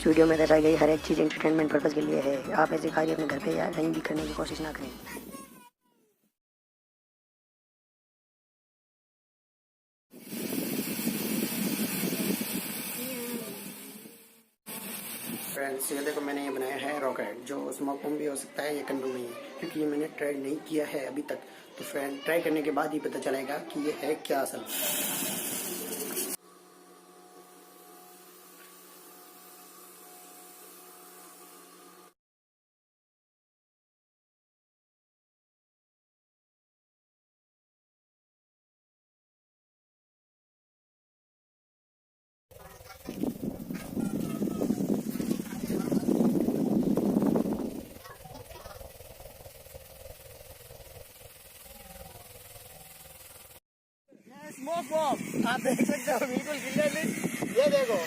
इस वीडियो में दर्शाई गई हर एक चीज़ एंटरटेनमेंट पर्पज़ के लिए है। आप ऐसे कार्य अपने घर पे या कहीं भी करने की कोशिश ना करें। फ्रेंड्स, ये देखो मैंने ये बनाया है रॉकेट, जो स्मोक बम भी हो सकता है, ये कंट्रोल नहीं है क्योंकि ये मैंने ट्राई नहीं किया है अभी तक। तो फ्रेंड, ट्राई करने के बाद ही पता चलेगा कि ये है क्या असल। स्मोक बम आप देख सकते हो, बिल्कुल क्लियरली। ये देखो,